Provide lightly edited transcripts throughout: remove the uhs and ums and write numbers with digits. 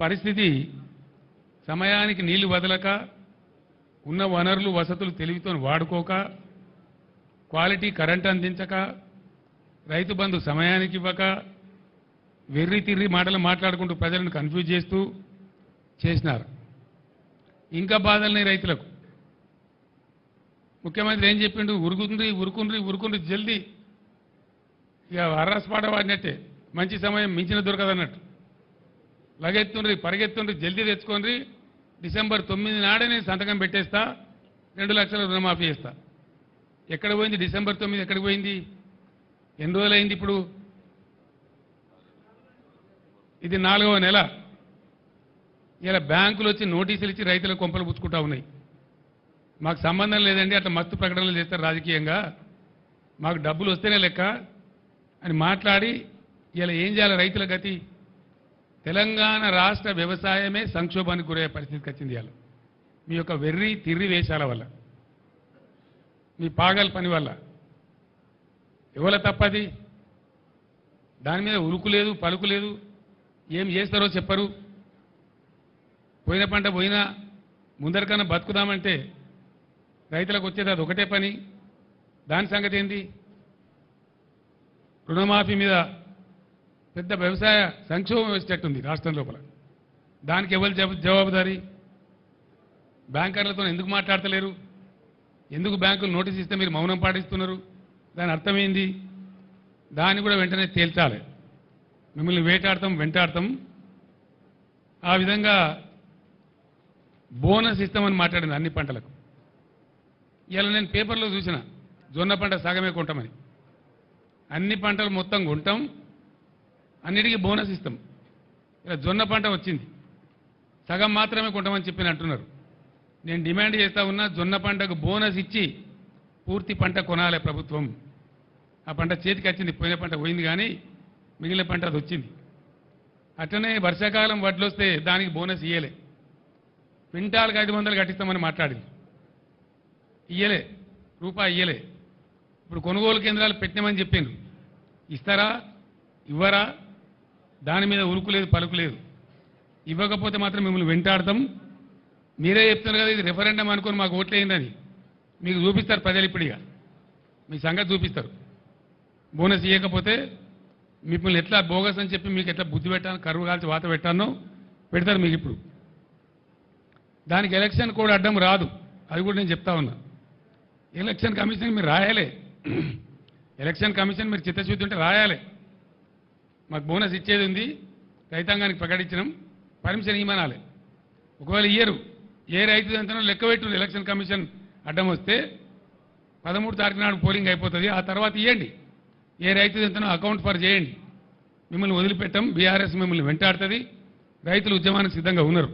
పరిస్థితి సమయానికి నీళ్లు వదలక ఉన్న వనరులు వసతులు తెలివితో వాడుకోక క్వాలిటీ కరెంట్ అందించక రైతు బంధు సమయానికి ఇవ్వక వెర్రి తిర్రి మాటలు మాట్లాడుకుంటూ ప్రజలను కన్ఫ్యూజ్ చేస్తూ చేసినారు. ఇంకా బాధల్ని రైతులకు ముఖ్యమంత్రి ఏం చెప్పిండు? ఉరుకుండ్రి జల్దీ ఇక అర్రాస్పాట వాడినట్టే మంచి సమయం మించిన దొరకదన్నట్టు లగెత్తుండ్రి పరిగెత్తుండ్రి జల్దీ తెచ్చుకోండి డిసెంబర్ 9 నాడే నేను సంతకం పెట్టేస్తా 2 లక్షల రుణమాఫీ చేస్తా. ఎక్కడ పోయింది డిసెంబర్ 9? ఎక్కడికి పోయింది? ఎన్ని రోజులైంది? ఇప్పుడు ఇది 4వ నెల. ఇలా బ్యాంకులు వచ్చి నోటీసులు ఇచ్చి రైతుల కొంపలు పుచ్చుకుంటా ఉన్నాయి. మాకు సంబంధం లేదండి, అట్లా మస్తు ప్రకటనలు చేస్తారు రాజకీయంగా, మాకు డబ్బులు వస్తేనే లెక్క అని మాట్లాడి ఇలా ఏం చేయాలి రైతుల గతి? తెలంగాణ రాష్ట్ర వ్యవసాయమే సంక్షోభానికి గురయ్యే పరిస్థితికి వచ్చింది. ఇవాళ మీ యొక్క వెర్రి తిర్రి వేషాల వల్ల, మీ పాగల్ పని వల్ల. ఎవల తప్పది? దాని మీద ఉరుకు లేదు పలుకు లేదు. ఏం చేస్తారో చెప్పరు. పోయిన పంట పోయినా ముందరికన్నా బతుకుదామంటే రైతులకు వచ్చేది అది ఒకటే పని. దాని సంగతి ఏంది? రుణమాఫీ మీద పెద్ద వ్యవసాయ సంక్షోభం వచ్చేటట్టుంది రాష్ట్రం లోపల. దానికి ఎవరు జవాబుదారీ? బ్యాంకర్లతో ఎందుకు మాట్లాడతలేరు? ఎందుకు బ్యాంకులు నోటీస్ ఇస్తే మీరు మౌనం పాటిస్తున్నారు? దాని అర్థమైంది. దాన్ని కూడా వెంటనే తేల్చాలి. మిమ్మల్ని వెంటాడతాం. ఆ విధంగా బోనస్ ఇస్తామని మాట్లాడింది అన్ని పంటలకు. ఇలా నేను పేపర్లో చూసిన జొన్న పంట సగమే కొంటామని. అన్ని పంటలు మొత్తం కొంటాం, అన్నిటికీ బోనస్ ఇస్తాం. ఇలా జొన్న పంట వచ్చింది, సగం మాత్రమే కొంటామని చెప్పి అంటున్నారు. నేను డిమాండ్ చేస్తా ఉన్నా, జొన్న పంటకు బోనస్ ఇచ్చి పూర్తి పంట కొనాలి ప్రభుత్వం. ఆ పంట చేతికి వచ్చింది, పోయిన పంట పోయింది కానీ మిగిలిన పంట అది వచ్చింది. అట్లనే వర్షాకాలం వడ్లు వస్తే దానికి బోనస్ ఇయ్యలే. క్వింటాల్కి 500 కట్టిస్తామని మాట్లాడింది, ఇయ్యలే, రూపాయి ఇయ్యలే. ఇప్పుడు కొనుగోలు కేంద్రాలు పెట్టినామని చెప్పిండ్రు, ఇస్తారా ఇవ్వరా? దాని మీద ఉరుకు లేదు పలుకు లేదు. ఇవ్వకపోతే మాత్రం మిమ్మల్ని వెంటాడతాం. మీరే చెప్తున్నారు కదా ఇది రెఫరెండం అనుకొని మాకు ఓట్లేయిందని. మీకు చూపిస్తారు ప్రజలు, ఇప్పుడిగా మీ సంగతి చూపిస్తారు. బోనస్ ఇవ్వకపోతే మిమ్మల్ని ఎట్లా బోగస్ అని చెప్పి మీకు ఎట్లా బుద్ధి పెట్టాను, కరువు కాల్చి వాత పెట్టానో పెడతారు మీకు. ఇప్పుడు దానికి ఎలక్షన్ కోడ్ అడ్డం రాదు, అది కూడా నేను చెప్తా ఉన్నా. ఎలక్షన్ కమిషన్ మీరు రాయాలి. ఎలక్షన్ కమిషన్ మీరు చిత్తశుద్ధి ఉంటే రాయాలి. మాకు బోనస్ ఇచ్చేది ఉంది, రైతాంగానికి ప్రకటించినాం, పర్మిషన్ ఇవ్వనాలి. ఒకవేళ ఇయ్యరు, ఏ రైతు ఎంతనో లెక్క పెట్టు. ఎలక్షన్ కమిషన్ అడ్డం వస్తే 13 తారీఖు నాడు పోలింగ్ అయిపోతుంది. ఆ తర్వాత ఇవ్వండి, ఏ రైతు ఎంతనో అకౌంట్ ఫర్ చేయండి. మిమ్మల్ని వదిలిపెట్టం. బీఆర్ఎస్ మిమ్మల్ని వెంటాడుతుంది. రైతులు ఉద్యమానికి సిద్ధంగా ఉన్నారు.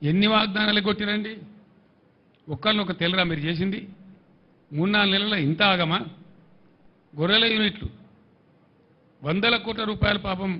ఎన్ని వాగ్దానాలు కొట్టిరండి? ఒక్కరినొక తెలరా మీరు చేసింది? 3-4 నెలల్లో ఇంత ఆగమా? గొర్రెల యూనిట్లు 100 కోట్ల రూపాయలు పాపం